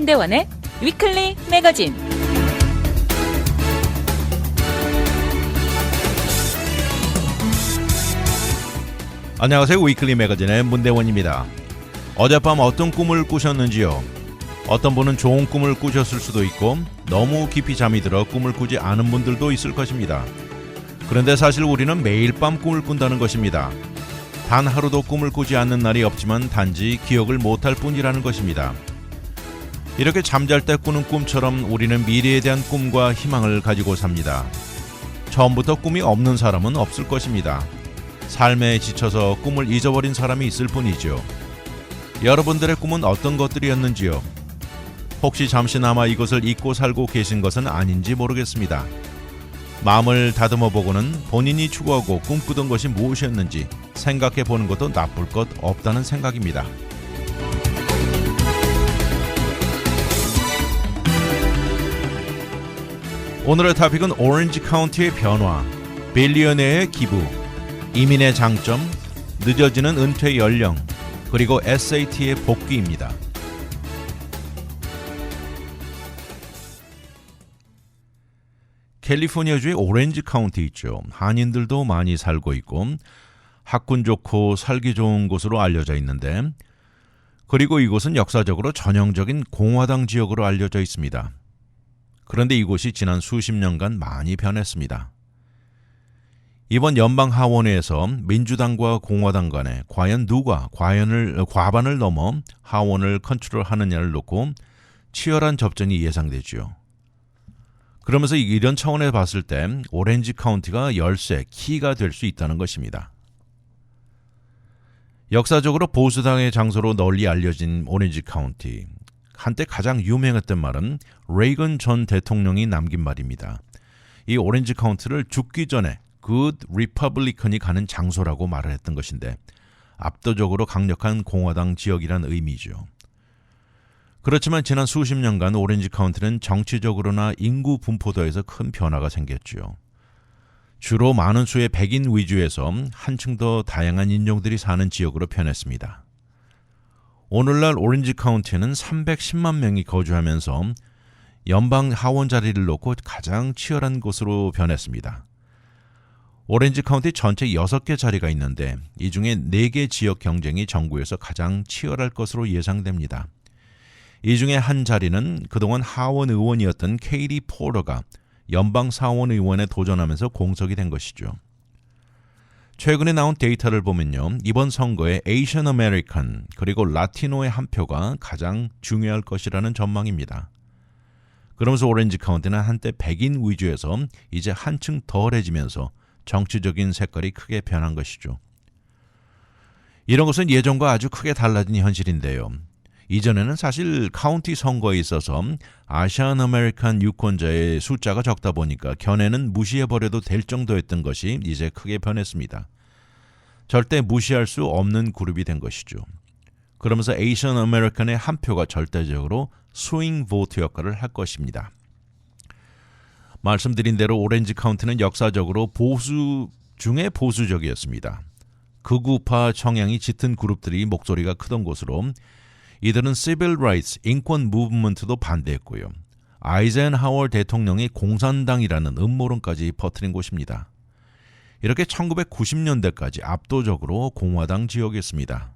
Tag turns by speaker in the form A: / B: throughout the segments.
A: 문대원의 위클리 매거진.
B: 안녕하세요. 위클리 매거진의 문대원입니다. 어젯밤 어떤 꿈을 꾸셨는지요? 어떤 분은 좋은 꿈을 꾸셨을 수도 있고 너무 깊이 잠이 들어 꿈을 꾸지 않은 분들도 있을 것입니다. 그런데 사실 우리는 매일 밤 꿈을 꾼다는 것입니다. 단 하루도 꿈을 꾸지 않는 날이 없지만 단지 기억을 못할 뿐이라는 것입니다. 이렇게 잠잘 때 꾸는 꿈처럼 우리는 미래에 대한 꿈과 희망을 가지고 삽니다. 처음부터 꿈이 없는 사람은 없을 것입니다. 삶에 지쳐서 꿈을 잊어버린 사람이 있을 뿐이죠. 여러분들의 꿈은 어떤 것들이었는지요? 혹시 잠시나마 이것을 잊고 살고 계신 것은 아닌지 모르겠습니다. 마음을 다듬어 보고는 본인이 추구하고 꿈꾸던 것이 무엇이었는지 생각해 보는 것도 나쁠 것 없다는 생각입니다. 오늘의 토픽은 오렌지 카운티의 변화, 빌리어네의 기부, 이민의 장점, 늦어지는 은퇴 연령, 그리고 SAT의 복귀입니다. 캘리포니아주의 오렌지 카운티 있죠. 한인들도 많이 살고 있고 학군 좋고 살기 좋은 곳으로 알려져 있는데, 그리고 이곳은 역사적으로 전형적인 공화당 지역으로 알려져 있습니다. 그런데 이곳이 지난 수십 년간 많이 변했습니다. 이번 연방 하원회에서 민주당과 공화당 간에 과연 누가 과반을 넘어 하원을 컨트롤하느냐를 놓고 치열한 접전이 예상되죠. 그러면서 이런 차원에서 봤을 때 오렌지 카운티가 열쇠, 키가 될 수 있다는 것입니다. 역사적으로 보수당의 장소로 널리 알려진 오렌지 카운티. 한때 가장 유명했던 말은 레이건 전 대통령이 남긴 말입니다. 이 오렌지 카운티를 죽기 전에 Good Republican이 가는 장소라고 말을 했던 것인데, 압도적으로 강력한 공화당 지역이란 의미죠. 그렇지만 지난 수십 년간 오렌지 카운티는 정치적으로나 인구 분포도에서 큰 변화가 생겼죠. 주로 많은 수의 백인 위주에서 한층 더 다양한 인종들이 사는 지역으로 변했습니다. 오늘날 오렌지 카운티는 310만 명이 거주하면서 연방 하원 자리를 놓고 가장 치열한 곳으로 변했습니다. 오렌지 카운티 전체 6개 자리가 있는데 이 중에 4개 지역 경쟁이 전국에서 가장 치열할 것으로 예상됩니다. 이 중에 한 자리는 그동안 하원 의원이었던 케이티 포러가 연방 상원 의원에 도전하면서 공석이 된 것이죠. 최근에 나온 데이터를 보면요, 이번 선거에 에이션 아메리칸 그리고 라티노의 한 표가 가장 중요할 것이라는 전망입니다. 그러면서 오렌지 카운티는 한때 백인 위주에서 이제 한층 덜해지면서 정치적인 색깔이 크게 변한 것이죠. 이런 것은 예전과 아주 크게 달라진 현실인데요. 이전에는 사실 카운티 선거에 있어서 아시안 아메리칸 유권자의 숫자가 적다 보니까 견해는 무시해버려도 될 정도였던 것이 이제 크게 변했습니다. 절대 무시할 수 없는 그룹이 된 것이죠. 그러면서 에이션 아메리칸의 한 표가 절대적으로 스윙 보트 역할을 할 것입니다. 말씀드린 대로 오렌지 카운티는 역사적으로 보수 중에 보수적이었습니다. 극우파 성향이 짙은 그룹들이 목소리가 크던 곳으로 이들은 Civil Rights, 인권 무브먼트도 반대했고요. 아이젠하워 대통령이 공산당이라는 음모론까지 퍼뜨린 곳입니다. 이렇게 1990년대까지 압도적으로 공화당 지역이었습니다.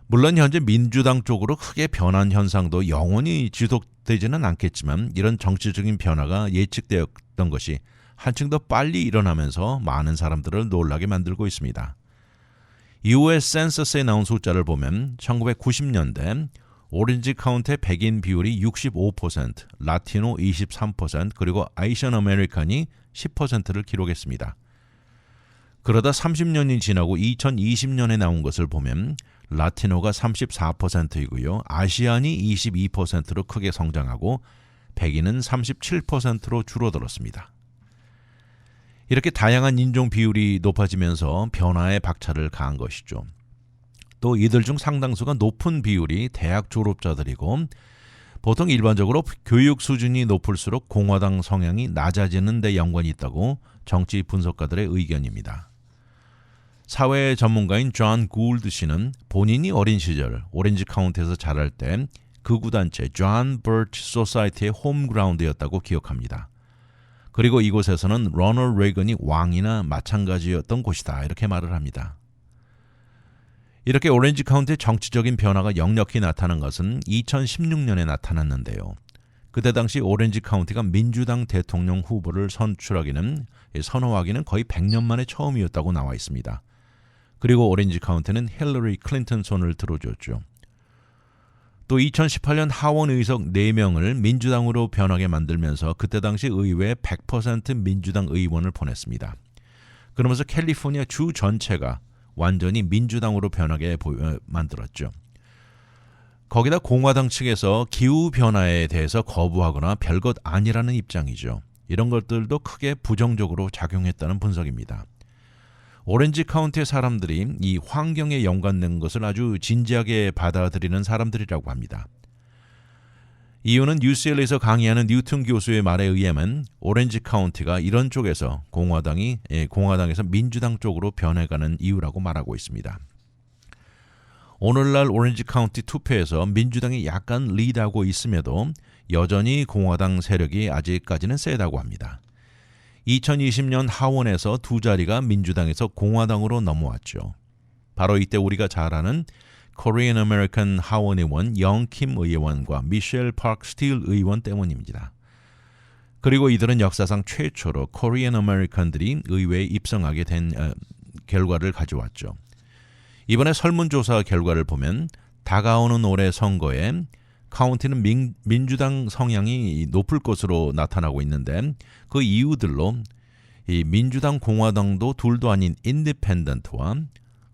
B: 물론 현재 민주당 쪽으로 크게 변한 현상도 영원히 지속되지는 않겠지만 이런 정치적인 변화가 예측되었던 것이 한층 더 빨리 일어나면서 많은 사람들을 놀라게 만들고 있습니다. 이후에 센서스에 나온 숫자를 보면 1990년대 오렌지 카운티의 백인 비율이 65%, 라티노 23%, 그리고 아시안 아메리칸이 10%를 기록했습니다. 그러다 30년이 지나고 2020년에 나온 것을 보면 라티노가 34%이고요. 아시안이 22%로 크게 성장하고 백인은 37%로 줄어들었습니다. 이렇게 다양한 인종 비율이 높아지면서 변화의 박차를 가한 것이죠. 또 이들 중 상당수가 높은 비율이 대학 졸업자들이고 보통 일반적으로 교육 수준이 높을수록 공화당 성향이 낮아지는 데 연관이 있다고 정치 분석가들의 의견입니다. 사회 전문가인 존 굴드 씨는 본인이 어린 시절 오렌지 카운티에서 자랄 때 극우단체 존 버치 소사이티의 홈그라운드였다고 기억합니다. 그리고 이곳에서는 로널드 레이건이 왕이나 마찬가지였던 곳이다 이렇게 말을 합니다. 이렇게 오렌지 카운티의 정치적인 변화가 역력히 나타난 것은 2016년에 나타났는데요. 그때 당시 오렌지 카운티가 민주당 대통령 후보를 선호하기는 거의 100년 만에 처음이었다고 나와 있습니다. 그리고 오렌지 카운티는 힐러리 클린턴 손을 들어줬죠. 또 2018년 하원 의석 4명을 민주당으로 변하게 만들면서 그때 당시 의회에 100% 민주당 의원을 보냈습니다. 그러면서 캘리포니아 주 전체가 완전히 민주당으로 변하게 만들었죠. 거기다 공화당 측에서 기후변화에 대해서 거부하거나 별것 아니라는 입장이죠. 이런 것들도 크게 부정적으로 작용했다는 분석입니다. 오렌지 카운티의 사람들이 이 환경에 연관된 것을 아주 진지하게 받아들이는 사람들이라고 합니다. 이유는 UCLA에서 강의하는 뉴튼 교수의 말에 의하면 오렌지 카운티가 이런 쪽에서 공화당에서 민주당 쪽으로 변해가는 이유라고 말하고 있습니다. 오늘날 오렌지 카운티 투표에서 민주당이 약간 리드하고 있음에도 여전히 공화당 세력이 아직까지는 세다고 합니다. 2020년 하원에서 2자리가 민주당에서 공화당으로 넘어왔죠. 바로 이때 우리가 잘 아는 코리안 아메리칸 하원 의원 영킴 의원과 미셸 파크 스틸 의원 때문입니다. 그리고 이들은 역사상 최초로 코리안 아메리칸들이 의회에 입성하게 된 결과를 가져왔죠. 이번에 설문조사 결과를 보면 다가오는 올해 선거에 카운티는 민주당 성향이 높을 것으로 나타나고 있는데 그 이유들로 이 민주당 공화당도 둘도 아닌 인디펜던트와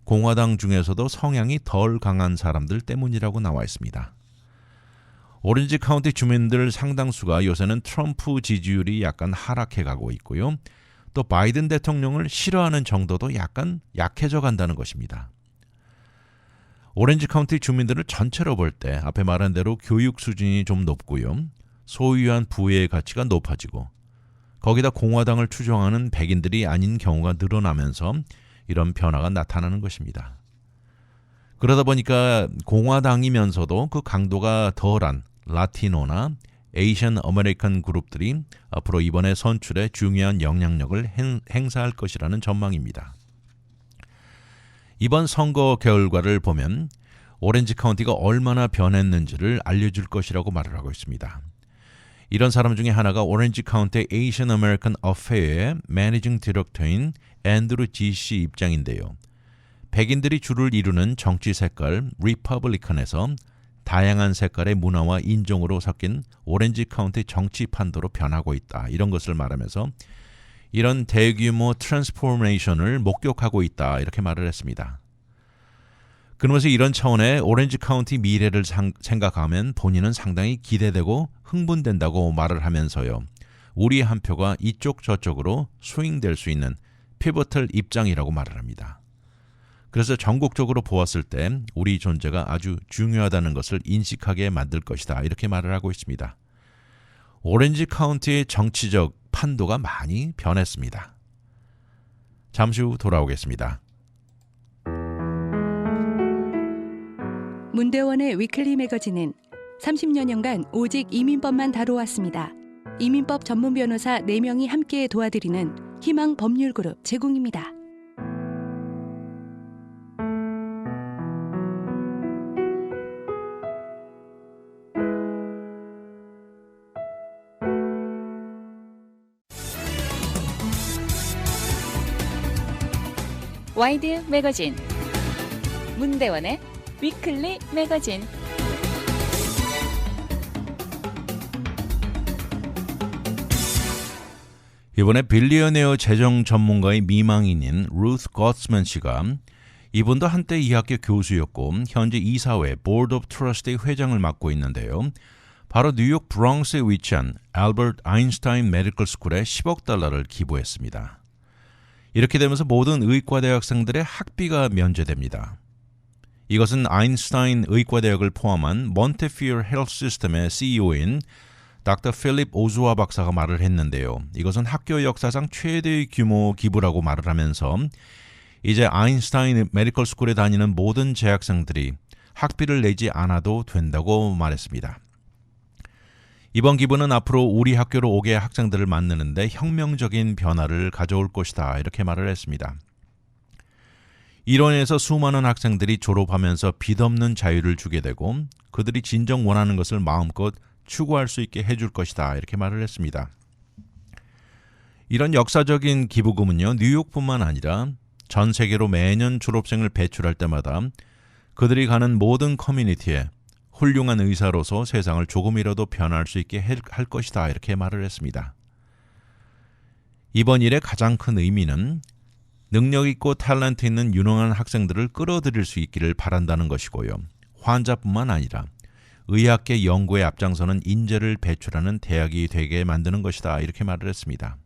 B: 공화당 중에서도 성향이 덜 강한 사람들 때문이라고 나와 있습니다. 오렌지 카운티 주민들 상당수가 요새는 트럼프 지지율이 약간 하락해 가고 있고요. 또 바이든 대통령을 싫어하는 정도도 약간 약해져 간다는 것입니다. 오렌지 카운티 주민들을 전체로 볼 때 앞에 말한 대로 교육 수준이 좀 높고요. 소유한 부의 가치가 높아지고 거기다 공화당을 추종하는 백인들이 아닌 경우가 늘어나면서 이런 변화가 나타나는 것입니다. 그러다 보니까 공화당이면서도 그 강도가 덜한 라티노나 에이션 아메리칸 그룹들이 앞으로 이번에 선출에 중요한 영향력을 행사할 것이라는 전망입니다. 이번 선거 결과를 보면 오렌지 카운티가 얼마나 변했는지를 알려줄 것이라고 말을 하고 있습니다. 이런 사람 중에 하나가 오렌지 카운티 에이션 아메리칸 어페어의 매니징 디렉터인 앤드루 지씨 입장인데요. 백인들이 주를 이루는 정치 색깔 리퍼블리칸에서 다양한 색깔의 문화와 인종으로 섞인 오렌지 카운티 정치 판도로 변하고 있다. 이런 것을 말하면서 이런 대규모 트랜스포메이션을 목격하고 있다 이렇게 말을 했습니다. 그러면서 이런 차원의 오렌지 카운티 미래를 생각하면 본인은 상당히 기대되고 흥분된다고 말을 하면서요. 우리의 한 표가 이쪽 저쪽으로 스윙될 수 있는 피보틀 입장이라고 말을 합니다. 그래서 전국적으로 보았을 때 우리 존재가 아주 중요하다는 것을 인식하게 만들 것이다 이렇게 말을 하고 있습니다. 오렌지 카운티의 정치적 판도가 많이 변했습니다. 잠시 후 돌아오겠습니다.
C: 문대원의 위클리 매거진은 30여년간 오직 이민법만 다뤄왔습니다. 이민법 전문 변호사 4명이 함께 도와드리는 희망 법률 그룹 제공입니다.
A: 와이드 매거진 문대원의 위클리 매거진.
B: 이번에 빌리어네어 재정 전문가의 미망인인 루스 거츠만 씨가 이분도 한때 이 학교 교수였고 현재 이사회 보드 오브 트러스티 회장을 맡고 있는데요. 바로 뉴욕 브롱스에 위치한 알버트 아인슈타인 메디컬 스쿨에 10억 달러를 기부했습니다. 이렇게 되면서 모든 의과대 학생들의 학비가 면제됩니다. 이것은 아인슈타인 의과대학을 포함한 몬테피어 헬스 시스템의 CEO인 닥터 필립 오즈와 박사가 말을 했는데요. 이것은 학교 역사상 최대의 규모 기부라고 말을 하면서 이제 아인슈타인 메디컬 스쿨에 다니는 모든 재학생들이 학비를 내지 않아도 된다고 말했습니다. 이번 기부는 앞으로 우리 학교로 오게 학생들을 만드는데 혁명적인 변화를 가져올 것이다 이렇게 말을 했습니다. 이론에서 수많은 학생들이 졸업하면서 빚없는 자유를 주게 되고 그들이 진정 원하는 것을 마음껏 추구할 수 있게 해줄 것이다 이렇게 말을 했습니다. 이런 역사적인 기부금은요, 뉴욕뿐만 아니라 전 세계로 매년 졸업생을 배출할 때마다 그들이 가는 모든 커뮤니티에 훌륭한 의사로서 세상을 조금이라도 변화할 수 있게 할 것이다 이렇게 말을 했습니다. 이번 일의 가장 큰 의미는 능력 있고 탤런트 있는 유능한 학생들을 끌어들일 수 있기를 바란다는 것이고요. 환자뿐만 아니라 의학계 연구에 앞장서는 인재를 배출하는 대학이 되게 만드는 것이다 이렇게 말을 했습니다.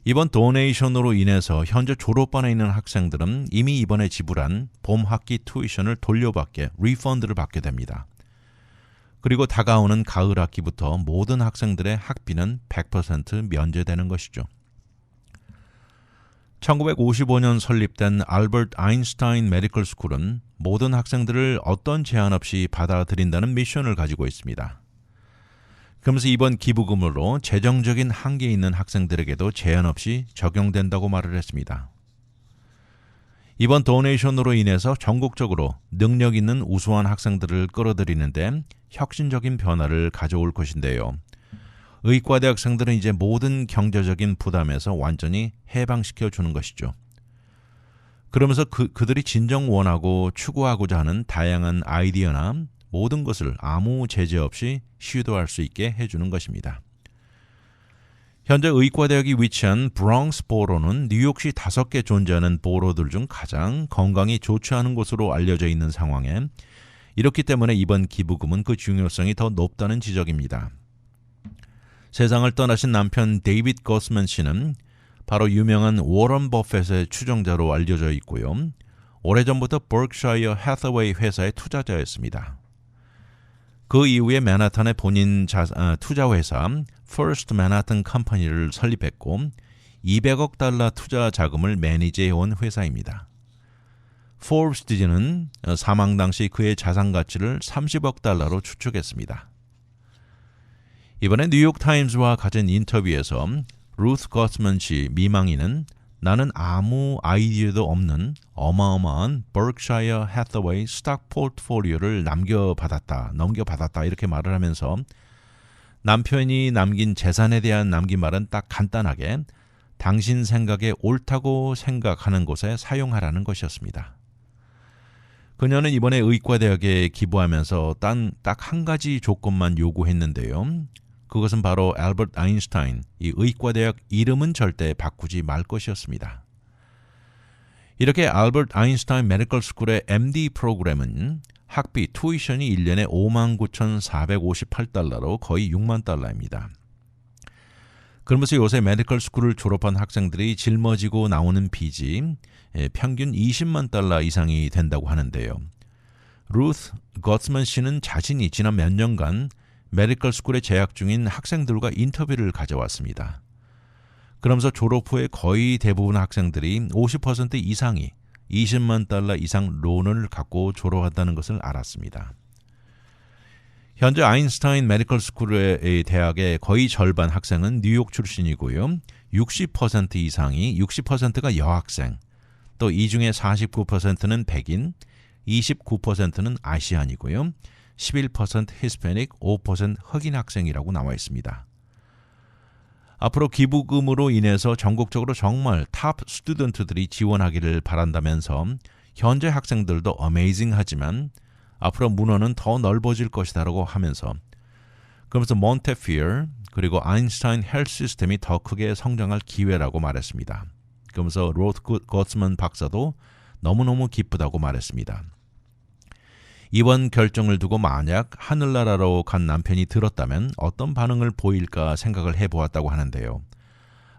B: 이번 도네이션으로 인해서 현재 졸업반에 있는 학생들은 이미 이번에 지불한 봄 학기 튜이션을 돌려받게 리펀드를 받게 됩니다. 그리고 다가오는 가을 학기부터 모든 학생들의 학비는 100% 면제되는 것이죠. 1955년 설립된 알버트 아인슈타인 메디컬 스쿨은 모든 학생들을 어떤 제한 없이 받아들인다는 미션을 가지고 있습니다. 그러면서 이번 기부금으로 재정적인 한계 있는 학생들에게도 제한 없이 적용된다고 말을 했습니다. 이번 도네이션으로 인해서 전국적으로 능력 있는 우수한 학생들을 끌어들이는데 혁신적인 변화를 가져올 것인데요. 의과대 학생들은 이제 모든 경제적인 부담에서 완전히 해방시켜 주는 것이죠. 그러면서 그들이 진정 원하고 추구하고자 하는 다양한 아이디어나 모든 것을 아무 제재 없이 시도할 수 있게 해주는 것입니다. 현재 의과대학이 위치한 브롱스 보로는 뉴욕시 5개 존재하는 보로들 중 가장 건강이 좋지 않은 곳으로 알려져 있는 상황에 이렇기 때문에 이번 기부금은 그 중요성이 더 높다는 지적입니다. 세상을 떠나신 남편 데이빗 거스먼 씨는 바로 유명한 워런 버핏의 추종자로 알려져 있고요. 오래전부터 버크셔이어 해서웨이 회사의 투자자였습니다. 그 이후에 맨하탄의 본인 투자회사 퍼스트 맨하탄 컴퍼니를 설립했고 200억 달러 투자 자금을 매니지해온 회사입니다. 포브스지는 사망 당시 그의 자산 가치를 30억 달러로 추측했습니다. 이번에 뉴욕타임즈와 가진 인터뷰에서 루스 거스먼 씨 미망인은 나는 아무 아이디어도 없는 어마어마한 버크셔이어 해서웨이 스탁 포트폴리오를 넘겨받았다 이렇게 말을 하면서 남편이 남긴 재산에 대한 남긴 말은 딱 간단하게 당신 생각에 옳다고 생각하는 곳에 사용하라는 것이었습니다. 그녀는 이번에 의과대학에 기부하면서 딱 한 가지 조건만 요구했는데요. 그것은 바로 알버트 아인슈타인, 이 의과대학 이름은 절대 바꾸지 말 것이었습니다. 이렇게 알버트 아인슈타인 메디컬 스쿨의 MD 프로그램은 학비 투이션이 1년에 59,458달러로 거의 6만 달러입니다. 그러면서 요새 메디컬 스쿨을 졸업한 학생들이 짊어지고 나오는 빚이 평균 20만 달러 이상이 된다고 하는데요. 루스 거스먼 씨는 자신이 지난 몇 년간 메디컬 스쿨에 재학 중인 학생들과 인터뷰를 가져왔습니다. 그러면서 졸업 후에 거의 대부분 학생들이 50% 이상이 20만 달러 이상 론을 갖고 졸업한다는 것을 알았습니다. 현재 아인슈타인 메디컬 스쿨의 대학의 거의 절반 학생은 뉴욕 출신이고요. 60% 이상이 60%가 여학생, 또 이 중에 49%는 백인, 29%는 아시안이고요. 11% 히스패닉, 5% 흑인 학생이라고 나와 있습니다. 앞으로 기부금으로 인해서 전국적으로 정말 탑 스튜던트들이 지원하기를 바란다면서 현재 학생들도 어메이징하지만 앞으로 문화는 더 넓어질 것이다라고 하면서 그러면서 몬테피어 그리고 아인슈타인 헬스 시스템이 더 크게 성장할 기회라고 말했습니다. 그러면서 로스 거스먼 박사도 너무너무 기쁘다고 말했습니다. 이번 결정을 두고 만약 하늘나라로 간 남편이 들었다면 어떤 반응을 보일까 생각을 해보았다고 하는데요.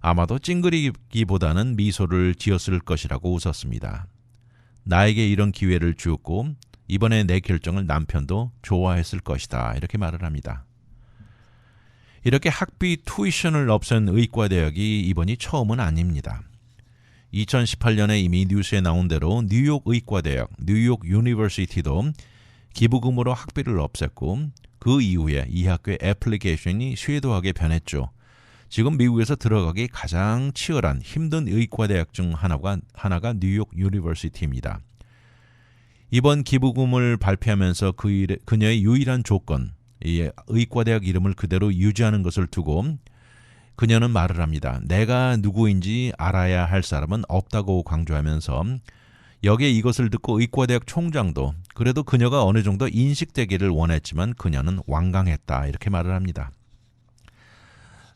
B: 아마도 찡그리기보다는 미소를 지었을 것이라고 웃었습니다. 나에게 이런 기회를 주었고 이번에 내 결정을 남편도 좋아했을 것이다 이렇게 말을 합니다. 이렇게 학비 투이션을 없앤 의과대학이 이번이 처음은 아닙니다. 2018년에 이미 뉴스에 나온 대로 뉴욕 의과대학, 뉴욕 유니버시티도 기부금으로 학비를 없앴고 그 이후에 이 학교의 애플리케이션이 쇄도하게 변했죠. 지금 미국에서 들어가기 가장 치열한 힘든 의과대학 중 하나가 뉴욕 유니버시티입니다. 이번 기부금을 발표하면서 그녀의 유일한 조건, 이 의과대학 이름을 그대로 유지하는 것을 두고 그녀는 말을 합니다. 내가 누구인지 알아야 할 사람은 없다고 강조하면서 여기에 이것을 듣고 의과대학 총장도 그래도 그녀가 어느 정도 인식되기를 원했지만 그녀는 완강했다 이렇게 말을 합니다.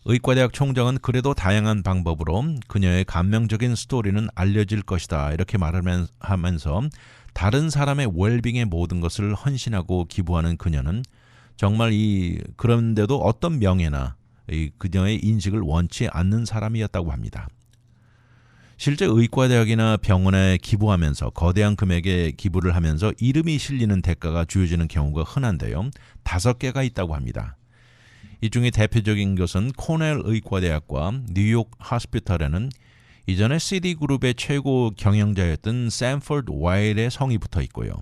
B: 의과대학 총장은 그래도 다양한 방법으로 그녀의 감명적인 스토리는 알려질 것이다 이렇게 말을 하면서 다른 사람의 웰빙의 모든 것을 헌신하고 기부하는 그녀는 정말 그런데도 어떤 명예나 그녀의 인식을 원치 않는 사람이었다고 합니다. 실제 의과대학이나 병원에 기부하면서 거대한 금액의 기부를 하면서 이름이 실리는 대가가 주어지는 경우가 흔한데요. 5개가 있다고 합니다. 이 중에 대표적인 것은 코넬 의과대학과 뉴욕 하스피털에는 이전에 시디그룹의 최고 경영자였던 샌포드 와일의 성이 붙어 있고요.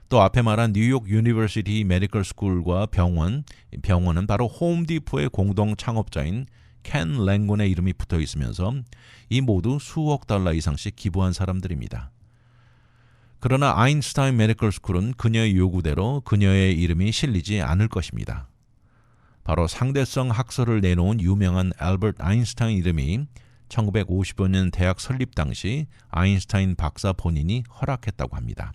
B: 또 앞에 말한 뉴욕 유니버시티 메디컬 스쿨과 병원은 바로 홈디포의 공동 창업자인 켄 랭곤의 이름이 붙어 있으면서 이 모두 수억 달러 이상씩 기부한 사람들입니다. 그러나 아인슈타인 메디컬 스쿨은 그녀의 요구대로 그녀의 이름이 실리지 않을 것입니다. 바로 상대성 학설을 내놓은 유명한 알버트 아인슈타인 이름이 1955년 대학 설립 당시 아인슈타인 박사 본인이 허락했다고 합니다.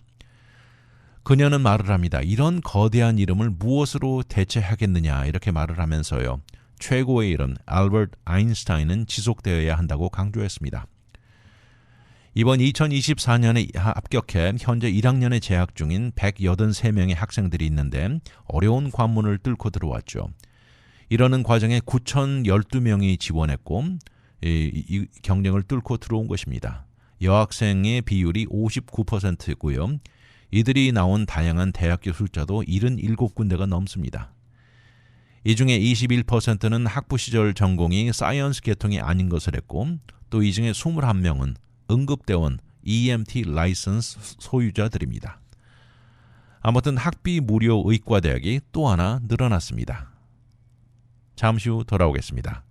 B: 그녀는 말을 합니다. 이런 거대한 이름을 무엇으로 대체하겠느냐 이렇게 말을 하면서요. 최고의 이름 알버트 아인슈타인은 지속되어야 한다고 강조했습니다. 이번 2024년에 합격해 현재 1학년에 재학 중인 183명의 학생들이 있는데 어려운 관문을 뚫고 들어왔죠. 이러는 과정에 9,012명이 지원했고 이 경쟁을 뚫고 들어온 것입니다. 여학생의 비율이 59%고요. 이들이 나온 다양한 대학교 숫자도 77군데가 넘습니다. 이 중에 21%는 학부 시절 전공이 사이언스 계통이 아닌 것을 했고 또 이 중에 21명은 응급대원 EMT 라이선스 소유자들입니다. 아무튼 학비 무료 의과대학이 또 하나 늘어났습니다. 잠시 후 돌아오겠습니다.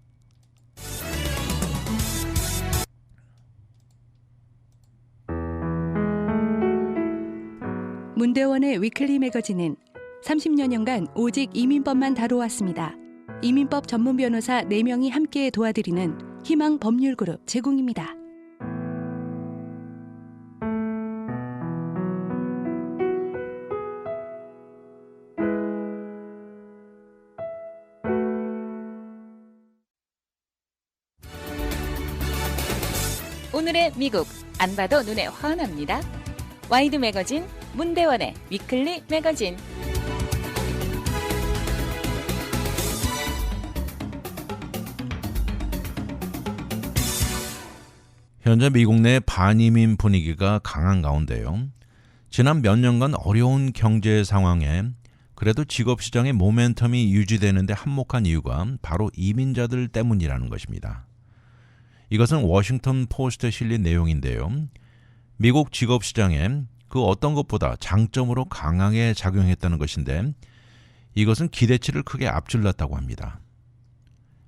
C: 문대원의 위클리 매거진은 30여 년간 오직 이민법만 다뤄왔습니다. 이민법 전문 변호사 4명이 함께 도와드리는 희망 법률그룹 제공입니다.
A: 오늘의 미국 안 봐도 눈에 환합니다. 와이드 매거진 문대원의 위클리 매거진.
B: 현재 미국 내 반이민 분위기가 강한 가운데요. 지난 몇 년간 어려운 경제 상황에 그래도 직업시장의 모멘텀이 유지되는데 한몫한 이유가 바로 이민자들 때문이라는 것입니다. 이것은 워싱턴 포스트에 실린 내용인데요. 미국 직업시장에 그 어떤 것보다 장점으로 강하게 작용했다는 것인데 이것은 기대치를 크게 앞질렀다고 합니다.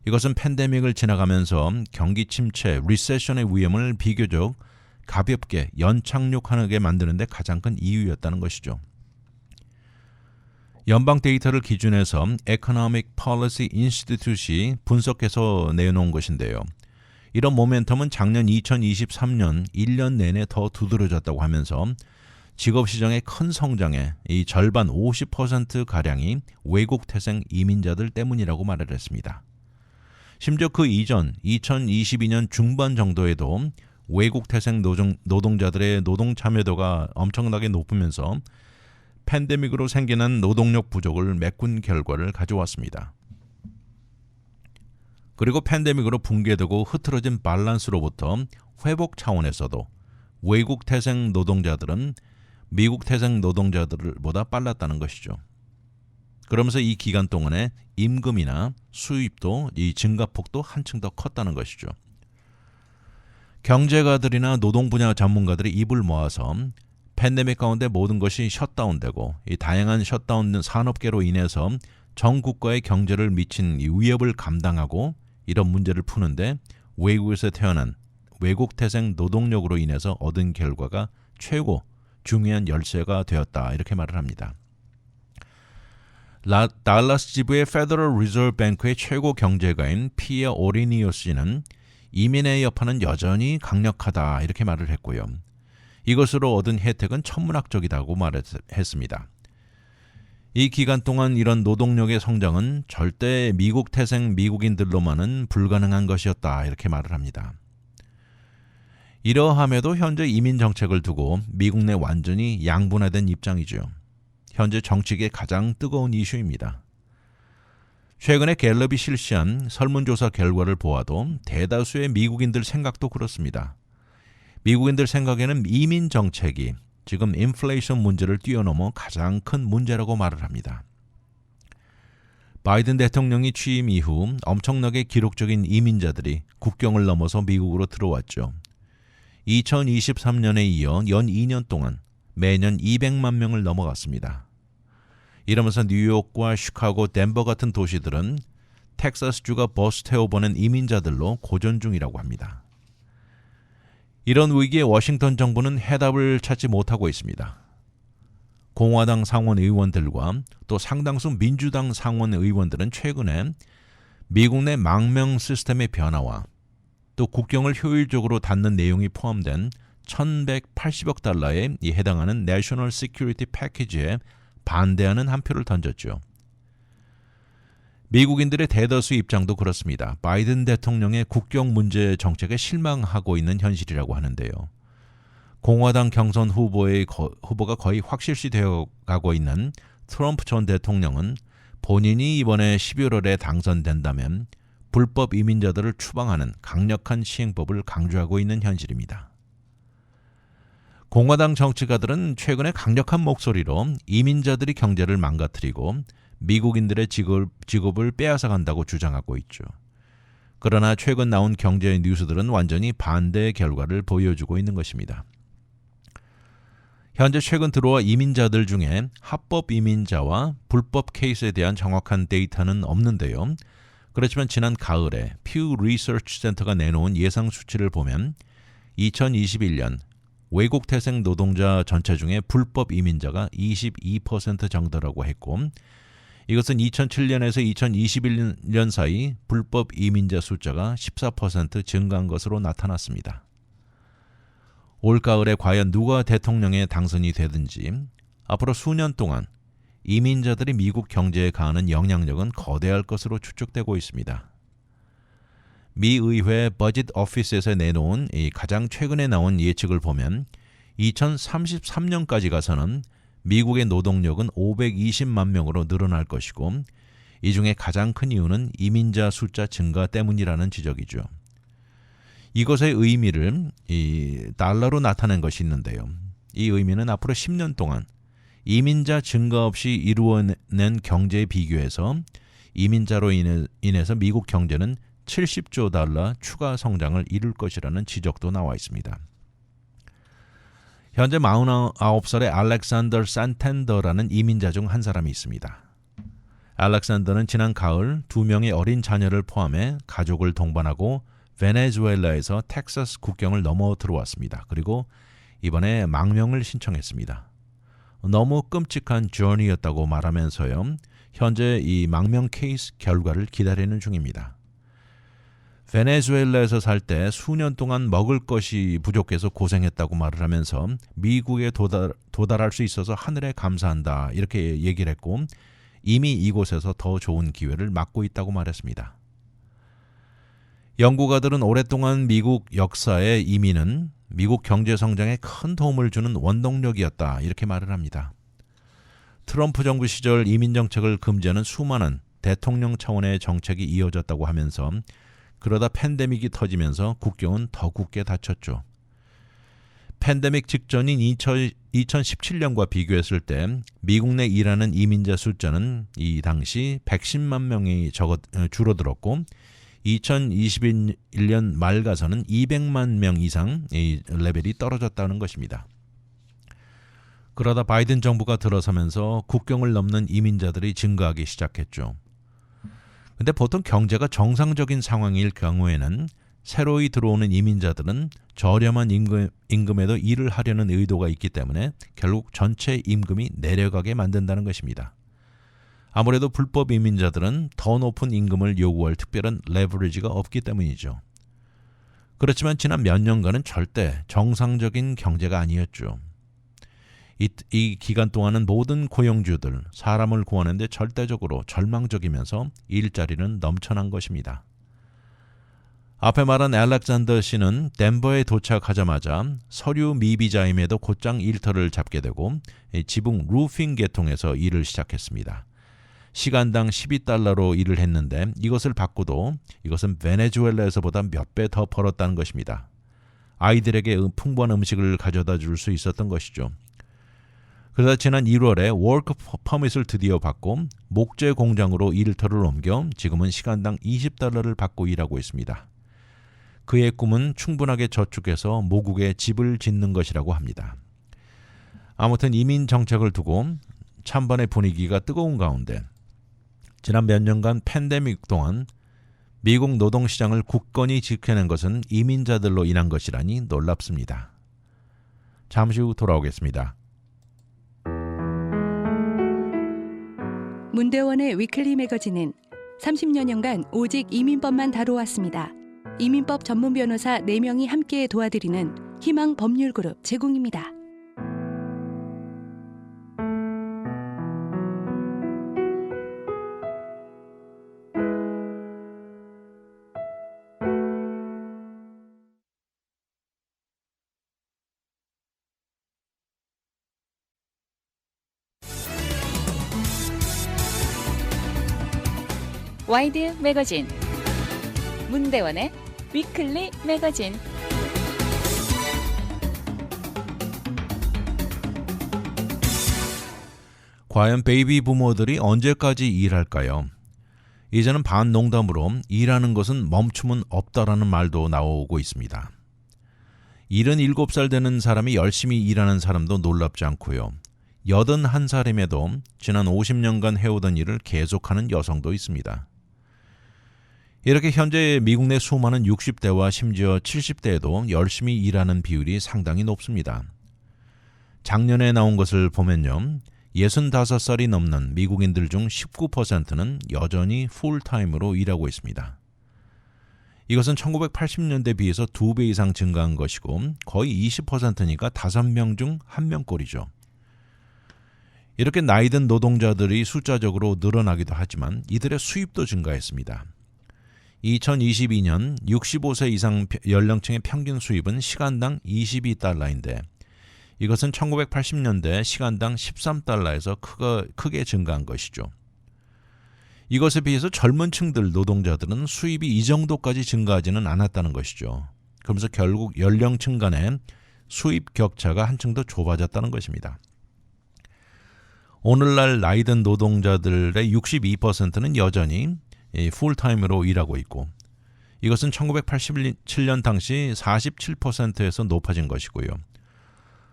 B: 이것은 팬데믹을 지나가면서 경기 침체, 리세션의 위험을 비교적 가볍게 연착륙하게 만드는 데 가장 큰 이유였다는 것이죠. 연방 데이터를 기준해서 Economic Policy Institute이 분석해서 내놓은 것인데요. 이런 모멘텀은 작년 2023년 1년 내내 더 두드러졌다고 하면서 직업시장의 큰 성장에 이 절반 50%가량이 외국 태생 이민자들 때문이라고 말을 했습니다. 심지어 그 이전 2022년 중반 정도에도 외국 태생 노동자들의 노동 참여도가 엄청나게 높으면서 팬데믹으로 생겨난 노동력 부족을 메꾼 결과를 가져왔습니다. 그리고 팬데믹으로 붕괴되고 흐트러진 밸런스로부터 회복 차원에서도 외국 태생 노동자들은 미국 태생 노동자들보다 빨랐다는 것이죠. 그러면서 이 기간 동안에 임금이나 수입도 이 증가폭도 한층 더 컸다는 것이죠. 경제가들이나 노동 분야 전문가들이 입을 모아서 팬데믹 가운데 모든 것이 셧다운되고 이 다양한 셧다운 산업계로 인해서 전 국가의 경제를 미친 이 위협을 감당하고 이런 문제를 푸는데 외국에서 태어난 외국 태생 노동력으로 인해서 얻은 결과가 최고 중요한 열쇠가 되었다 이렇게 말을 합니다. 달라스 지부의 페더럴 리저브 뱅크의 최고 경제가인 피어 오리니오 씨는 이민의 여파는 여전히 강력하다 이렇게 말을 했고요. 이것으로 얻은 혜택은 천문학적이다고 말했습니다. 이 기간 동안 이런 노동력의 성장은 절대 미국 태생 미국인들로만은 불가능한 것이었다 이렇게 말을 합니다. 이러함에도 현재 이민 정책을 두고 미국 내 완전히 양분화된 입장이죠. 현재 정치계의 가장 뜨거운 이슈입니다. 최근에 갤럽이 실시한 설문조사 결과를 보아도 대다수의 미국인들 생각도 그렇습니다. 미국인들 생각에는 이민 정책이 지금 인플레이션 문제를 뛰어넘어 가장 큰 문제라고 말을 합니다. 바이든 대통령이 취임 이후 엄청나게 기록적인 이민자들이 국경을 넘어서 미국으로 들어왔죠. 2023년에 이어 연 2년 동안 매년 200만 명을 넘어갔습니다. 이러면서 뉴욕과 시카고, 덴버 같은 도시들은 텍사스주가 버스 태워보낸 이민자들로 고전 중이라고 합니다. 이런 위기에 워싱턴 정부는 해답을 찾지 못하고 있습니다. 공화당 상원 의원들과 또 상당수 민주당 상원 의원들은 최근에 미국 내 망명 시스템의 변화와 또 국경을 효율적으로 닫는 내용이 포함된 1,180억 달러에 해당하는 내셔널 시큐리티 패키지에 반대하는 한 표를 던졌죠. 미국인들의 대다수 입장도 그렇습니다. 바이든 대통령의 국경 문제 정책에 실망하고 있는 현실이라고 하는데요. 공화당 경선 후보가 거의 확실시 되어 가고 있는 트럼프 전 대통령은 본인이 이번에 11월에 당선된다면 불법 이민자들을 추방하는 강력한 시행법을 강조하고 있는 현실입니다. 공화당 정치가들은 최근에 강력한 목소리로 이민자들이 경제를 망가뜨리고 미국인들의 직업을 빼앗아간다고 주장하고 있죠. 그러나 최근 나온 경제 뉴스들은 완전히 반대의 결과를 보여주고 있는 것입니다. 현재 최근 들어와 이민자들 중에 합법 이민자와 불법 케이스에 대한 정확한 데이터는 없는데요. 그렇지만 지난 가을에 퓨 리서치 센터가 내놓은 예상 수치를 보면 2021년 외국 태생 노동자 전체 중에 불법 이민자가 22% 정도라고 했고 이것은 2007년에서 2021년 사이 불법 이민자 숫자가 14% 증가한 것으로 나타났습니다. 올가을에 과연 누가 대통령에 당선이 되든지 앞으로 수년 동안 이민자들이 미국 경제에 가하는 영향력은 거대할 것으로 추측되고 있습니다. 미 의회 버짓 오피스에서 내놓은 가장 최근에 나온 예측을 보면 2033년까지 가서는 미국의 노동력은 520만 명으로 늘어날 것이고 이 중에 가장 큰 이유는 이민자 숫자 증가 때문이라는 지적이죠. 이것의 의미를 달러로 나타낸 것이 있는데요. 이 의미는 앞으로 10년 동안 이민자 증가 없이 이루어낸 경제에 비교해서 이민자로 인해서 미국 경제는 70조 달러 추가 성장을 이룰 것이라는 지적도 나와 있습니다. 현재 49살의 알렉산더 산텐더라는 이민자 중 한 사람이 있습니다. 알렉산더는 지난 가을 2명의 어린 자녀를 포함해 가족을 동반하고 베네수엘라에서 텍사스 국경을 넘어 들어왔습니다. 그리고 이번에 망명을 신청했습니다. 너무 끔찍한 journey였다고 말하면서요. 현재 이 망명 케이스 결과를 기다리는 중입니다. 베네수엘라에서 살 때 수년 동안 먹을 것이 부족해서 고생했다고 말을 하면서 미국에 도달할 수 있어서 하늘에 감사한다 이렇게 얘기를 했고 이미 이곳에서 더 좋은 기회를 맞고 있다고 말했습니다. 연구가들은 오랫동안 미국 역사의 이민은 미국 경제 성장에 큰 도움을 주는 원동력이었다 이렇게 말을 합니다. 트럼프 정부 시절 이민 정책을 금지하는 수많은 대통령 차원의 정책이 이어졌다고 하면서 그러다 팬데믹이 터지면서 국경은 더 굳게 닫혔죠. 팬데믹 직전인 2017년과 비교했을 때 미국 내 일하는 이민자 숫자는 이 당시 110만 명이 줄어들었고 2021년 말 가서는 200만 명 이상 이 레벨이 떨어졌다는 것입니다. 그러다 바이든 정부가 들어서면서 국경을 넘는 이민자들이 증가하기 시작했죠. 근데 보통 경제가 정상적인 상황일 경우에는 새로이 들어오는 이민자들은 저렴한 임금에도 일을 하려는 의도가 있기 때문에 결국 전체 임금이 내려가게 만든다는 것입니다. 아무래도 불법 이민자들은 더 높은 임금을 요구할 특별한 레버리지가 없기 때문이죠. 그렇지만 지난 몇 년간은 절대 정상적인 경제가 아니었죠. 이 기간 동안은 모든 고용주들, 사람을 구하는데 절대적으로 절망적이면서 일자리는 넘쳐난 것입니다. 앞에 말한 알렉산더 씨는 덴버에 도착하자마자 서류 미비자임에도 곧장 일터를 잡게 되고 지붕 루핑 계통에서 일을 시작했습니다. 시간당 $12로 일을 했는데 이것을 받고도 이것은 베네수엘라에서보다 몇 배 더 벌었다는 것입니다. 아이들에게 풍부한 음식을 가져다 줄 수 있었던 것이죠. 그러다 지난 1월에 워크 퍼밋을 드디어 받고 목재 공장으로 일터를 옮겨 지금은 시간당 $20를 받고 일하고 있습니다. 그의 꿈은 충분하게 저축해서 모국에 집을 짓는 것이라고 합니다. 아무튼 이민 정책을 두고 찬반의 분위기가 뜨거운 가운데 지난 몇 년간 팬데믹 동안 미국 노동시장을 굳건히 지켜낸 것은 이민자들로 인한 것이라니 놀랍습니다. 잠시 후 돌아오겠습니다.
C: 문대원의 위클리 매거진은 30여년간 오직 이민법만 다뤄왔습니다. 이민법 전문 변호사 4명이 함께 도와드리는 희망 법률그룹 제공입니다.
A: 와이드 매거진 문대원의 위클리 매거진.
B: 과연 베이비 부모들이 언제까지 일할까요? 이제는 반농담으로 일하는 것은 멈춤은 없다라는 말도 나오고 있습니다. 77살 되는 사람이 열심히 일하는 사람도 놀랍지 않고요. 81살임에도 지난 50년간 해오던 일을 계속하는 여성도 있습니다. 이렇게 현재 미국 내 수많은 60대와 심지어 70대에도 열심히 일하는 비율이 상당히 높습니다. 작년에 나온 것을 보면요. 65살이 넘는 미국인들 중 19%는 여전히 풀타임으로 일하고 있습니다. 이것은 1980년대 비해서 2배 이상 증가한 것이고 거의 20%니까 5명 중 1명꼴이죠. 이렇게 나이든 노동자들이 숫자적으로 늘어나기도 하지만 이들의 수입도 증가했습니다. 2022년 65세 이상 연령층의 평균 수입은 시간당 $22인데 이것은 1980년대 시간당 $13에서 크게 증가한 것이죠. 이것에 비해서 젊은 층들 노동자들은 수입이 이 정도까지 증가하지는 않았다는 것이죠. 그러면서 결국 연령층 간의 수입 격차가 한층 더 좁아졌다는 것입니다. 오늘날 나이든 노동자들의 62%는 여전히 풀타임으로 일하고 있고 이것은 1987년 당시 47%에서 높아진 것이고요.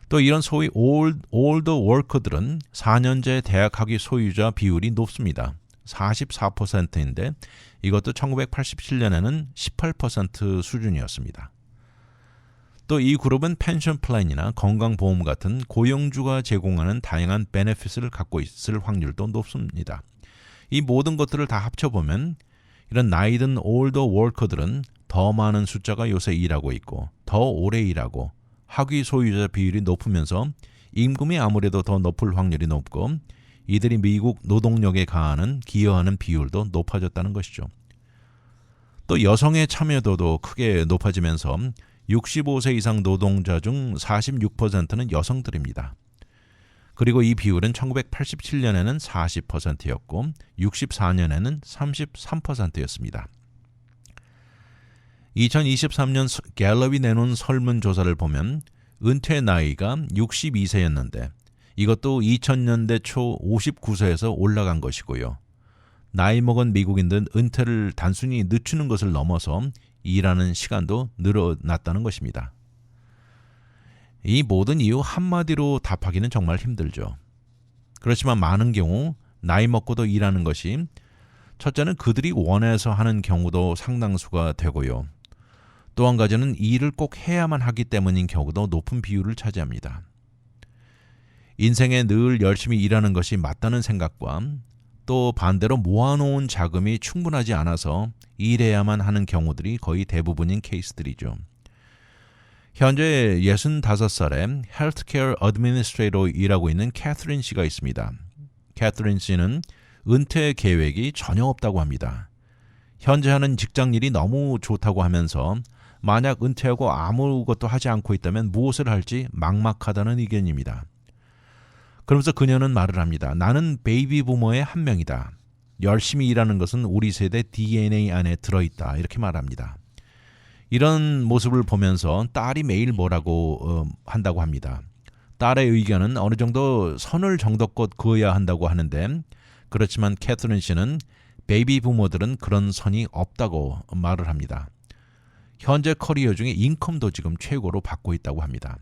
B: 또 이런 소위 올더 워커들은 4년제 대학학위 소유자 비율이 높습니다. 44%인데 이것도 1987년에는 18% 수준이었습니다. 또 이 그룹은 펜션 플랜이나 건강보험 같은 고용주가 제공하는 다양한 베네핏을 갖고 있을 확률도 높습니다. 이 모든 것들을 다 합쳐보면 이런 나이든 올더 워커들은 더 많은 숫자가 요새 일하고 있고 더 오래 일하고 학위 소유자 비율이 높으면서 임금이 아무래도 더 높을 확률이 높고 이들이 미국 노동력에 기여하는 비율도 높아졌다는 것이죠. 또 여성의 참여도도 크게 높아지면서 65세 이상 노동자 중 46%는 여성들입니다. 그리고 이 비율은 1987년에는 40%였고 64년에는 33%였습니다. 2023년 갤럽이 내놓은 설문조사를 보면 은퇴 나이가 62세였는데 이것도 2000년대 초 59세에서 올라간 것이고요. 나이 먹은 미국인들은 은퇴를 단순히 늦추는 것을 넘어서 일하는 시간도 늘어났다는 것입니다. 이 모든 이유 한마디로 답하기는 정말 힘들죠. 그렇지만 많은 경우 나이 먹고도 일하는 것이 첫째는 그들이 원해서 하는 경우도 상당수가 되고요. 또 한 가지는 일을 꼭 해야만 하기 때문인 경우도 높은 비율을 차지합니다. 인생에 늘 열심히 일하는 것이 맞다는 생각과 또 반대로 모아놓은 자금이 충분하지 않아서 일해야만 하는 경우들이 거의 대부분인 케이스들이죠. 현재 65살의 헬스케어 어드미니스트레이터로 일하고 있는 캐서린 씨가 있습니다. 캐서린 씨는 은퇴 계획이 전혀 없다고 합니다. 현재 하는 직장 일이 너무 좋다고 하면서 만약 은퇴하고 아무것도 하지 않고 있다면 무엇을 할지 막막하다는 의견입니다. 그러면서 그녀는 말을 합니다. 나는 베이비 부머의 한 명이다. 열심히 일하는 것은 우리 세대 DNA 안에 들어있다. 이렇게 말합니다. 이런 모습을 보면서 딸이 매일 뭐라고 한다고 합니다. 딸의 의견은 어느 정도 선을 정도껏 그어야 한다고 하는데 그렇지만 캐서린 씨는 베이비 부모들은 그런 선이 없다고 말을 합니다. 현재 커리어 중에 인컴도 지금 최고로 받고 있다고 합니다.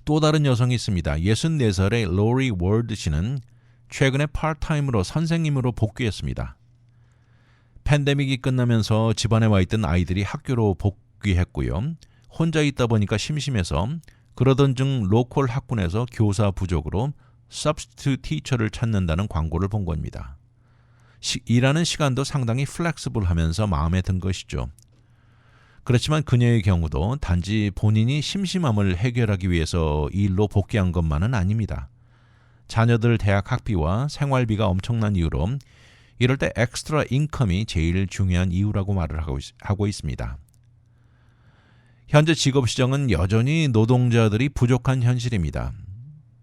B: 또 다른 여성이 있습니다. 64살의 로리 월드 씨는 최근에 파트타임으로 선생님으로 복귀했습니다. 팬데믹이 끝나면서 집안에 와 있던 아이들이 학교로 복귀했고요. 혼자 있다 보니까 심심해서 그러던 중 로컬 학군에서 교사 부족으로 substitute teacher를 찾는다는 광고를 본 겁니다. 일하는 시간도 상당히 플렉시블하면서 마음에 든 것이죠. 그렇지만 그녀의 경우도 단지 본인이 심심함을 해결하기 위해서 일로 복귀한 것만은 아닙니다. 자녀들 대학 학비와 생활비가 엄청난 이유로 이럴 때 엑스트라 인컴이 제일 중요한 이유라고 말을 하고 있습니다. 현재 직업시장은 여전히 노동자들이 부족한 현실입니다.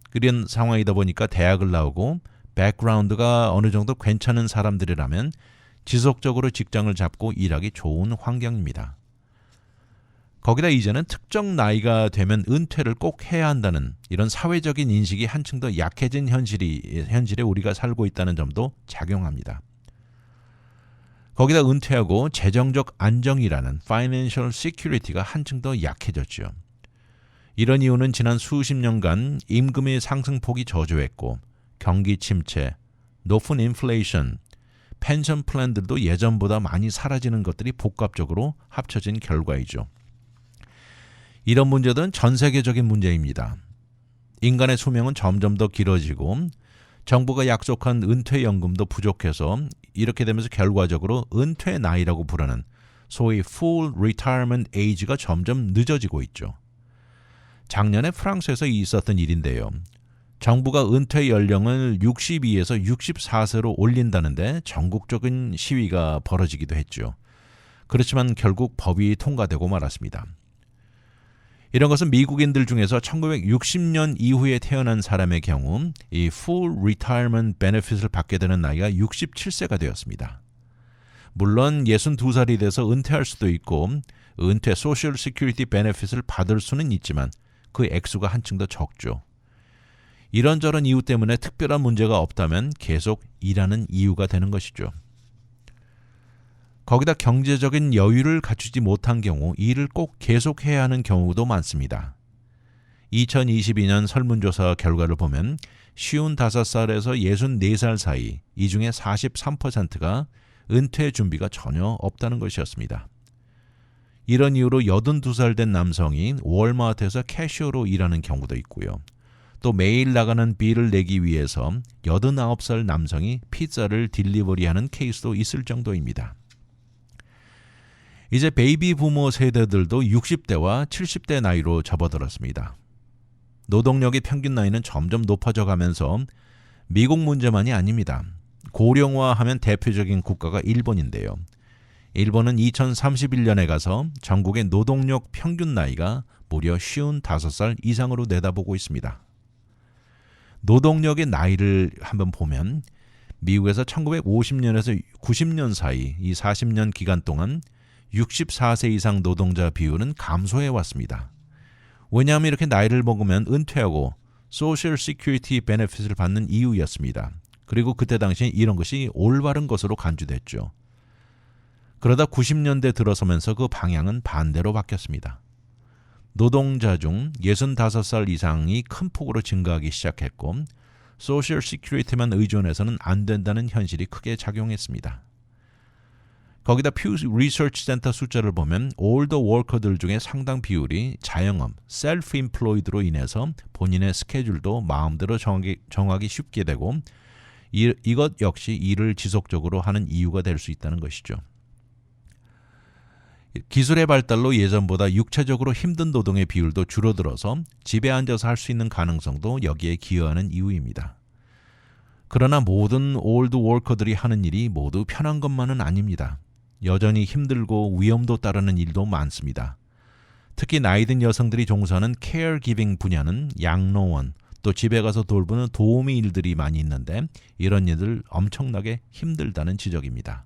B: 그런 상황이다 보니까 대학을 나오고 백그라운드가 어느 정도 괜찮은 사람들이라면 지속적으로 직장을 잡고 일하기 좋은 환경입니다. 거기다 이제는 특정 나이가 되면 은퇴를 꼭 해야 한다는 이런 사회적인 인식이 한층 더 약해진 현실에 우리가 살고 있다는 점도 작용합니다. 거기다 은퇴하고 재정적 안정이라는 financial security가 한층 더 약해졌죠. 이런 이유는 지난 수십 년간 임금의 상승폭이 저조했고 경기 침체, 높은 인플레이션, 펜션 플랜들도 예전보다 많이 사라지는 것들이 복합적으로 합쳐진 결과이죠. 이런 문제들은 전 세계적인 문제입니다. 인간의 수명은 점점 더 길어지고 정부가 약속한 은퇴연금도 부족해서 이렇게 되면서 결과적으로 은퇴 나이라고 부르는 소위 full retirement age가 점점 늦어지고 있죠. 작년에 프랑스에서 있었던 일인데요. 정부가 은퇴 연령을 62에서 64세로 올린다는데 전국적인 시위가 벌어지기도 했죠. 그렇지만 결국 법이 통과되고 말았습니다. 이런 것은 미국인들 중에서 1960년 이후에 태어난 사람의 경우 이 full retirement benefit을 받게 되는 나이가 67세가 되었습니다. 물론 62살이 돼서 은퇴할 수도 있고 은퇴 소셜 시큐리티 베네핏을 받을 수는 있지만 그 액수가 한층 더 적죠. 이런저런 이유 때문에 특별한 문제가 없다면 계속 일하는 이유가 되는 것이죠. 거기다 경제적인 여유를 갖추지 못한 경우 일을 꼭 계속해야 하는 경우도 많습니다. 2022년 설문조사 결과를 보면 55살에서 64살 사이 이 중에 43%가 은퇴 준비가 전혀 없다는 것이었습니다. 이런 이유로 82살 된 남성이 월마트에서 캐셔로 일하는 경우도 있고요. 또 매일 나가는 비를 내기 위해서 89살 남성이 피자를 딜리버리하는 케이스도 있을 정도입니다. 이제 베이비 부모 세대들도 60대와 70대 나이로 접어들었습니다. 노동력의 평균 나이는 점점 높아져 가면서 미국 문제만이 아닙니다. 고령화하면 대표적인 국가가 일본인데요. 일본은 2031년에 가서 전국의 노동력 평균 나이가 무려 55살 이상으로 내다보고 있습니다. 노동력의 나이를 한번 보면 미국에서 1950년에서 90년 사이 이 40년 기간 동안 64세 이상 노동자 비율은 감소해 왔습니다. 왜냐하면 이렇게 나이를 먹으면 은퇴하고 소셜 시큐리티 베네핏을 받는 이유였습니다. 그리고 그때 당시에 이런 것이 올바른 것으로 간주됐죠. 그러다 90년대 들어서면서 그 방향은 반대로 바뀌었습니다. 노동자 중 65살 이상이 큰 폭으로 증가하기 시작했고 소셜 시큐리티만 의존해서는 안 된다는 현실이 크게 작용했습니다. 거기다 퓨 리서치 센터 숫자를 보면 올더 워커들 중에 상당 비율이 자영업, 셀프 임플로이드로 인해서 본인의 스케줄도 마음대로 정하기 쉽게 되고 이것 역시 일을 지속적으로 하는 이유가 될 수 있다는 것이죠. 기술의 발달로 예전보다 육체적으로 힘든 노동의 비율도 줄어들어서 집에 앉아서 할 수 있는 가능성도 여기에 기여하는 이유입니다. 그러나 모든 올드 워커들이 하는 일이 모두 편한 것만은 아닙니다. 여전히 힘들고 위험도 따르는 일도 많습니다. 특히 나이 든 여성들이 종사하는 케어기빙 분야는 양로원, 또 집에 가서 돌보는 도우미 일들이 많이 있는데 이런 일들 엄청나게 힘들다는 지적입니다.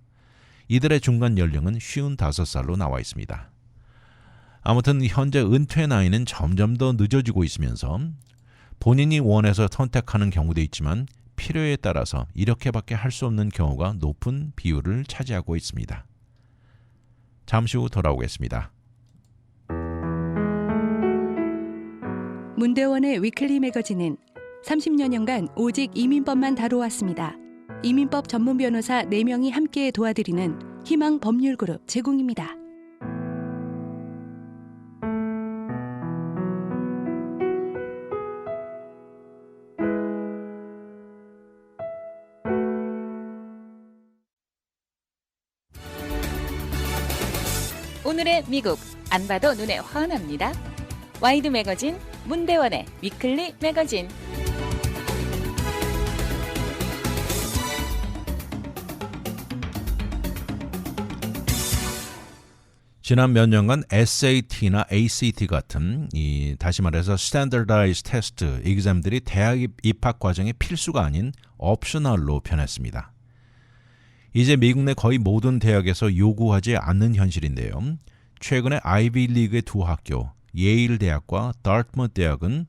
B: 이들의 중간 연령은 55살로 나와 있습니다. 아무튼 현재 은퇴 나이는 점점 더 늦어지고 있으면서 본인이 원해서 선택하는 경우도 있지만 필요에 따라서 이렇게밖에 할 수 없는 경우가 높은 비율을 차지하고 있습니다. 잠시 후 돌아오겠습니다.
C: 문대원의 위클리 매거진은 30여 년간 오직 이민법만 다뤄왔습니다. 이민법 전문 변호사 4명이 함께 도와드리는 희망 법률그룹 제공입니다.
A: 오늘의 미국 안 봐도 눈에 환합니다. 와이드 매거진 문대원의 위클리 매거진.
B: 지난 몇 년간 SAT나 ACT 같은 다시 말해서 Standardized Test exam들이 대학 입학 과정의 필수가 아닌 옵셔널로 변했습니다. 이제 미국 내 거의 모든 대학에서 요구하지 않는 현실인데요. 최근에 아이비 리그의 두 학교, 예일 대학과 다트머트 대학은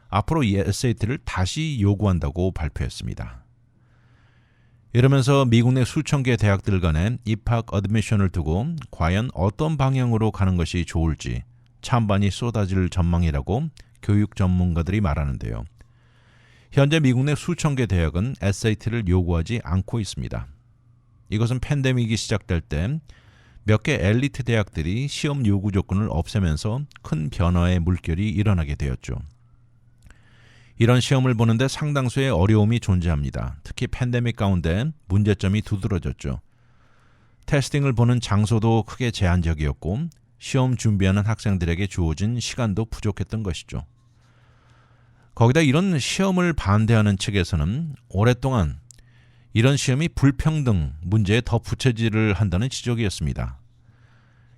B: 앞으로 SAT를 다시 요구한다고 발표했습니다. 이러면서 미국 내 수천 개 대학들 간의 입학 어드미션을 두고 과연 어떤 방향으로 가는 것이 좋을지 찬반이 쏟아질 전망이라고 교육 전문가들이 말하는데요. 현재 미국 내 수천 개 대학은 SAT를 요구하지 않고 있습니다. 이것은 팬데믹이 시작될 때 몇 개 엘리트 대학들이 시험 요구 조건을 없애면서 큰 변화의 물결이 일어나게 되었죠. 이런 시험을 보는데 상당수의 어려움이 존재합니다. 특히 팬데믹 가운데 문제점이 두드러졌죠. 테스팅을 보는 장소도 크게 제한적이었고 시험 준비하는 학생들에게 주어진 시간도 부족했던 것이죠. 거기다 이런 시험을 반대하는 측에서는 오랫동안 이런 시험이 불평등 문제에 더 부채질을 한다는 지적이었습니다.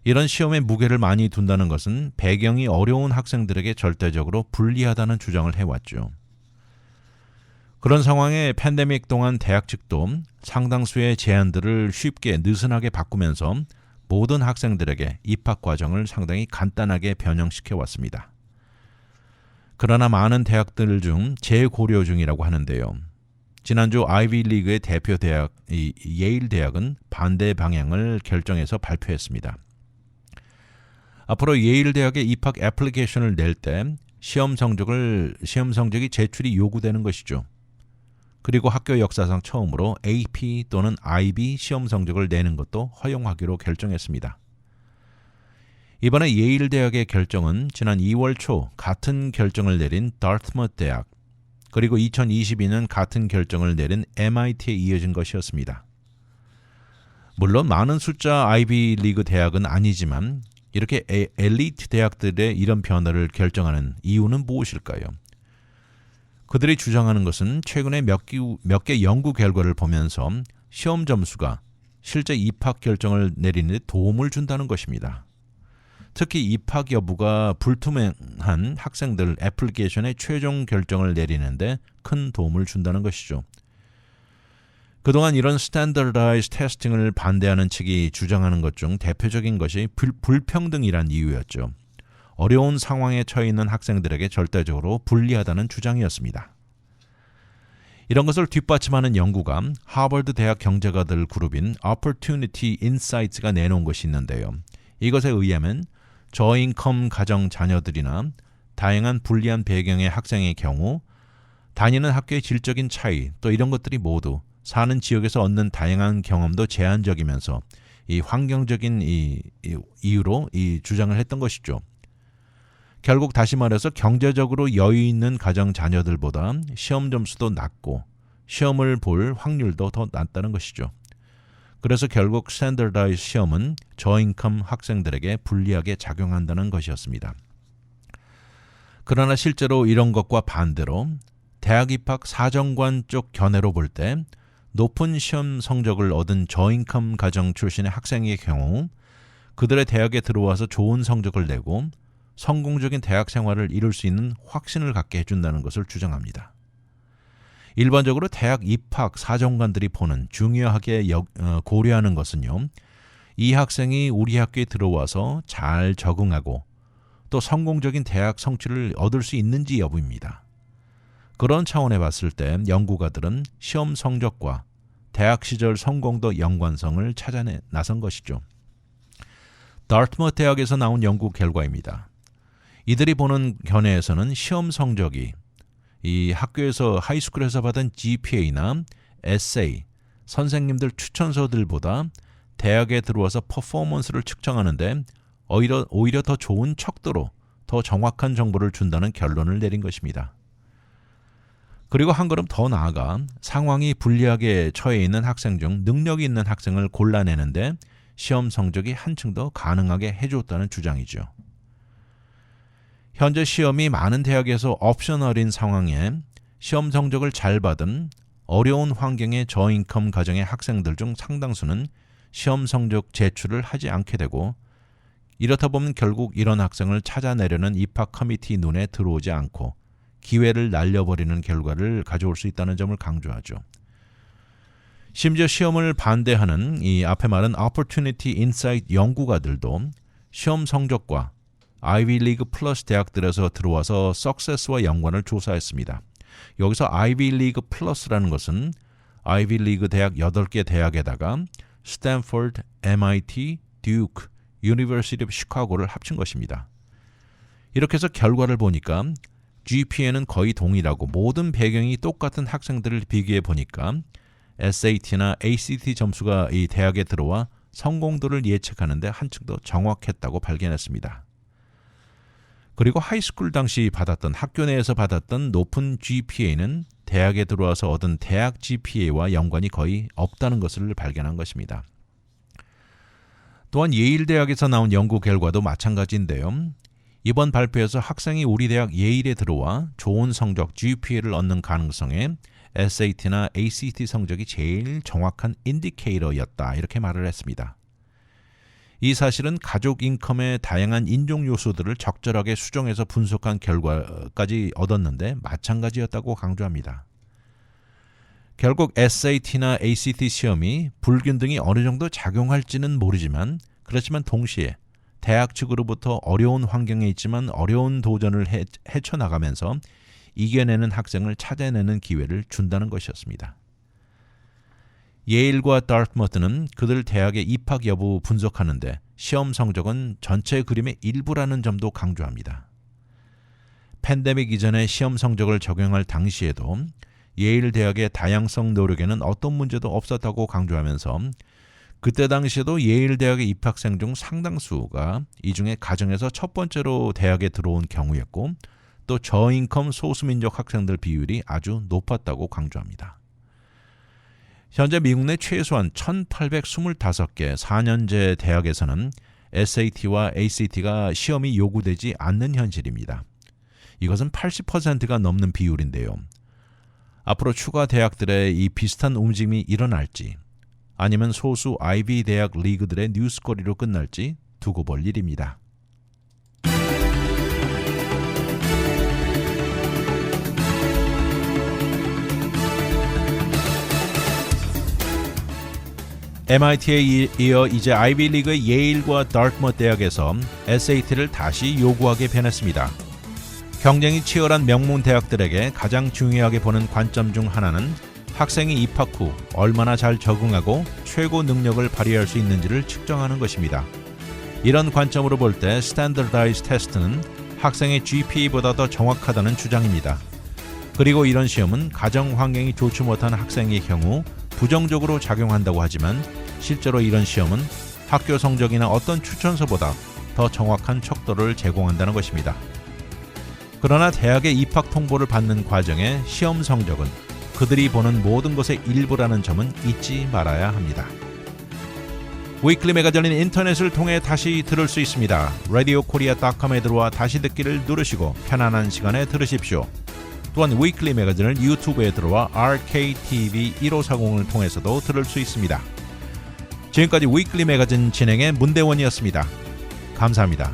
B: 이런 시험에 무게를 많이 둔다는 것은 배경이 어려운 학생들에게 절대적으로 불리하다는 주장을 해왔죠. 그런 상황에 팬데믹 동안 대학 측도 상당수의 제한들을 쉽게 느슨하게 바꾸면서 모든 학생들에게 입학 과정을 상당히 간단하게 변형시켜 왔습니다. 그러나 많은 대학들 중 재고려 중이라고 하는데요. 지난주 아이비 리그의 대표 대학 예일 대학은 반대 방향을 결정해서 발표했습니다. 앞으로 예일 대학의 입학 애플리케이션을 낼 때 시험 성적이 제출이 요구되는 것이죠. 그리고 학교 역사상 처음으로 AP 또는 IB 시험 성적을 내는 것도 허용하기로 결정했습니다. 이번에 예일 대학의 결정은 지난 2월 초 같은 결정을 내린 다트머트 대학, 그리고 2022년 같은 결정을 내린 MIT에 이어진 것이었습니다. 물론 많은 숫자 아이비 리그 대학은 아니지만 이렇게 엘리트 대학들의 이런 변화를 결정하는 이유는 무엇일까요? 그들이 주장하는 것은 최근에 몇 개 연구 결과를 보면서 시험 점수가 실제 입학 결정을 내리는 데 도움을 준다는 것입니다. 특히 입학 여부가 불투명한 학생들 애플리케이션의 최종 결정을 내리는데 큰 도움을 준다는 것이죠. 그동안 이런 스탠더라이즈 테스팅을 반대하는 측이 주장하는 것 중 대표적인 것이 불평등이란 이유였죠. 어려운 상황에 처해 있는 학생들에게 절대적으로 불리하다는 주장이었습니다. 이런 것을 뒷받침하는 연구가 하버드 대학 경제가들 그룹인 Opportunity Insights가 내놓은 것이 있는데요. 이것에 의하면 저인컴 가정 자녀들이나 다양한 불리한 배경의 학생의 경우 다니는 학교의 질적인 차이 또 이런 것들이 모두 사는 지역에서 얻는 다양한 경험도 제한적이면서 이 환경적인 이유로 이 주장을 했던 것이죠. 결국 다시 말해서 경제적으로 여유 있는 가정 자녀들보다 시험 점수도 낮고 시험을 볼 확률도 더 낮다는 것이죠. 그래서 결국 스탠더다이즈 시험은 저인컴 학생들에게 불리하게 작용한다는 것이었습니다. 그러나 실제로 이런 것과 반대로 대학 입학 사정관 쪽 견해로 볼 때 높은 시험 성적을 얻은 저인컴 가정 출신의 학생의 경우 그들의 대학에 들어와서 좋은 성적을 내고 성공적인 대학 생활을 이룰 수 있는 확신을 갖게 해준다는 것을 주장합니다. 일반적으로 대학 입학 사정관들이 보는 중요하게 고려하는 것은요. 이 학생이 우리 학교에 들어와서 잘 적응하고 또 성공적인 대학 성취를 얻을 수 있는지 여부입니다. 그런 차원에 봤을 때 연구가들은 시험 성적과 대학 시절 성공도 연관성을 찾아 나선 것이죠. 다트머트 대학에서 나온 연구 결과입니다. 이들이 보는 견해에서는 시험 성적이 이 학교에서 하이스쿨에서 받은 GPA나 에세이, 선생님들 추천서들보다 대학에 들어와서 퍼포먼스를 측정하는데 오히려 더 좋은 척도로 더 정확한 정보를 준다는 결론을 내린 것입니다. 그리고 한 걸음 더 나아가 상황이 불리하게 처해 있는 학생 중 능력이 있는 학생을 골라내는데 시험 성적이 한층 더 가능하게 해줬다는 주장이죠. 현재 시험이 많은 대학에서 옵셔널인 상황에 시험 성적을 잘 받은 어려운 환경의 저인컴 가정의 학생들 중 상당수는 시험 성적 제출을 하지 않게 되고 이렇다 보면 결국 이런 학생을 찾아내려는 입학 커미티 눈에 들어오지 않고 기회를 날려버리는 결과를 가져올 수 있다는 점을 강조하죠. 심지어 시험을 반대하는 이 앞에 말한 Opportunity Insight 연구가들도 시험 성적과 아이비 리그 플러스 대학들에서 들어와서 석세스와 연관을 조사했습니다. 여기서 아이비 리그 플러스라는 것은 아이비 리그 대학 8개 대학에다가 스탠포드, MIT, 듀크, 유니버시티 오브 시카고를 합친 것입니다. 이렇게 해서 결과를 보니까 GPA는 거의 동일하고 모든 배경이 똑같은 학생들을 비교해 보니까 SAT나 ACT 점수가 이 대학에 들어와 성공도를 예측하는데 한층 더 정확했다고 발견했습니다. 그리고 하이스쿨 당시 받았던 학교 내에서 받았던 높은 GPA는 대학에 들어와서 얻은 대학 GPA와 연관이 거의 없다는 것을 발견한 것입니다. 또한 예일 대학에서 나온 연구 결과도 마찬가지인데요. 이번 발표에서 학생이 우리 대학 예일에 들어와 좋은 성적 GPA를 얻는 가능성에 SAT나 ACT 성적이 제일 정확한 인디케이터였다 이렇게 말을 했습니다. 이 사실은 가족 인컴의 다양한 인종 요소들을 적절하게 수정해서 분석한 결과까지 얻었는데 마찬가지였다고 강조합니다. 결국 SAT나 ACT 시험이 불균등이 어느 정도 작용할지는 모르지만 그렇지만 동시에 대학 측으로부터 어려운 환경에 있지만 어려운 도전을 헤쳐나가면서 이겨내는 학생을 찾아내는 기회를 준다는 것이었습니다. 예일과 다트머트는 그들 대학의 입학 여부 분석하는데 시험 성적은 전체 그림의 일부라는 점도 강조합니다. 팬데믹 이전에 시험 성적을 적용할 당시에도 예일 대학의 다양성 노력에는 어떤 문제도 없었다고 강조하면서 그때 당시에도 예일 대학의 입학생 중 상당수가 이 중에 가정에서 첫 번째로 대학에 들어온 경우였고 또 저인컴 소수민족 학생들 비율이 아주 높았다고 강조합니다. 현재 미국 내 최소한 1825개 4년제 대학에서는 SAT와 ACT가 시험이 요구되지 않는 현실입니다. 이것은 80%가 넘는 비율인데요. 앞으로 추가 대학들의 이 비슷한 움직임이 일어날지 아니면 소수 아이비 대학 리그들의 뉴스거리로 끝날지 두고 볼 일입니다. MIT에 이어 이제 아이비 리그의 예일과 다트머트 대학에서 SAT를 다시 요구하게 변했습니다. 경쟁이 치열한 명문 대학들에게 가장 중요하게 보는 관점 중 하나는 학생이 입학 후 얼마나 잘 적응하고 최고 능력을 발휘할 수 있는지를 측정하는 것입니다. 이런 관점으로 볼 때 스탠더다이즈 테스트는 학생의 GPA보다 더 정확하다는 주장입니다. 그리고 이런 시험은 가정 환경이 좋지 못한 학생의 경우 부정적으로 작용한다고 하지만 실제로 이런 시험은 학교 성적이나 어떤 추천서보다 더 정확한 척도를 제공한다는 것입니다. 그러나 대학의 입학 통보를 받는 과정의 시험 성적은 그들이 보는 모든 것의 일부라는 점은 잊지 말아야 합니다. 위클리 매거진은 인터넷을 통해 다시 들을 수 있습니다. radiokorea.com에 들어와 다시 듣기를 누르시고 편안한 시간에 들으십시오. 또한 위클리 매거진을 유튜브에 들어와 RKTV 1540을 통해서도 들을 수 있습니다. 지금까지 위클리 매거진 진행의 문대원이었습니다. 감사합니다.